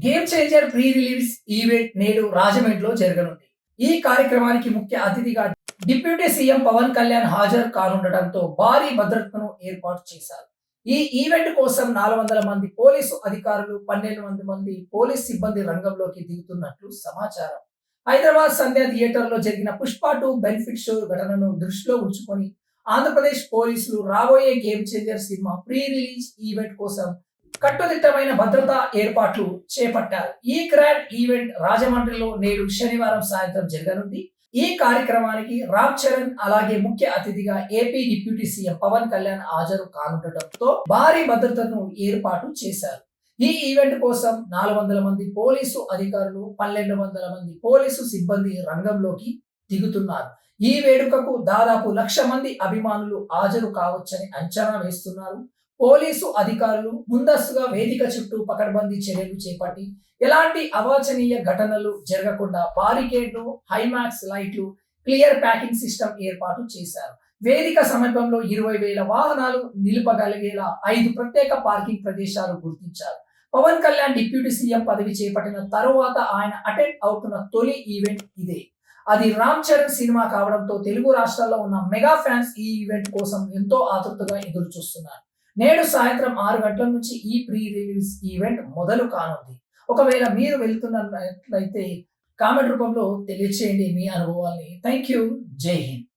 Game changer pre release event నేడు రాజమండ్రిలో జరగనుంది. ఈ కార్యక్రమానికి ముఖ్య అతిథిగా డిప్యూటీ సీఎం పవన్ కళ్యాణ్ హాజరు కానుండటంతో భారీ భద్రతను ఏర్పాటు చేశారు. ఈ ఈవెంట్ కోసం 400 మంది పోలీసు అధికారులు, 12 మంది పోలీస్ సిబ్బంది రంగంలోకి దిగుతున్నట్లు సమాచారం. హైదరాబాద్ సంధ్య థియేటర్లో జరిగిన పుష్ప 2 బెనిఫిట్ షో ఘటనను దృష్టిలో ఉంచుకొని ఆంధ్రప్రదేశ్ పోలీసులు రాబోయే game changer cinema pre release event కోసం కట్టుదిట్టమైన భద్రతా ఏర్పాట్లు చేపట్టారు. ఈ గ్రాండ్ ఈవెంట్ రాజమండ్రిలో నేడు శనివారం సాయంత్రం జరగనుంది. ఈ కార్యక్రమానికి రామ్ చరణ్ అలాగే ముఖ్య అతిథిగా AP deputy CM Pawan Kalyan హాజరు కానుండటంతో భారీ భద్రతను ఏర్పాటు చేశారు. ఈ ఈవెంట్ కోసం 400 మంది పోలీసు అధికారులు, 1200 మంది పోలీసు సిబ్బంది రంగంలోకి దిగుతున్నారు. ఈ వేడుకకు దాదాపు 1,00,000 మంది అభిమానులు హాజరు కావచ్చని అంచనా వేస్తున్నారు. పోలీసు అధికారులు ముందస్తుగా వేదిక చుట్టూ పకడ్బందీ చర్యలు చేపట్టి ఎలాంటి అవాంఛనీయ ఘటనలు జరగకుండా బారికేడ్లు, హైమాక్స్ లైట్లు, క్లియర్ ప్యాకింగ్ సిస్టమ్ ఏర్పాటు చేశారు. వేదిక సమీపంలో 20,000 వాహనాలు నిలుపగలిగేలా 5 ప్రత్యేక పార్కింగ్ ప్రదేశాలు గుర్తించారు. పవన్ కళ్యాణ్ డిప్యూటీ సీఎం పదవి చేపట్టిన తరువాత ఆయన అటెండ్ అవుతున్న తొలి ఈవెంట్ ఇదే. అది రామ్ చరణ్ సినిమా కావడంతో తెలుగు రాష్ట్రాల్లో ఉన్న మెగా ఫ్యాన్స్ ఈ ఈవెంట్ కోసం ఎంతో ఆతృతగా ఎదురు చూస్తున్నారు. నేడు సాయంత్రం 6 గంటల నుంచి ఈ ప్రీ రిలీజ్ ఈవెంట్ మొదలు కానుంది. ఒకవేళ మీరు వెళ్తున్నట్లయితే కామెంట్ రూపంలో తెలియచేయండి మీ అనుభవాల్ని. Thank you. జై హింద్.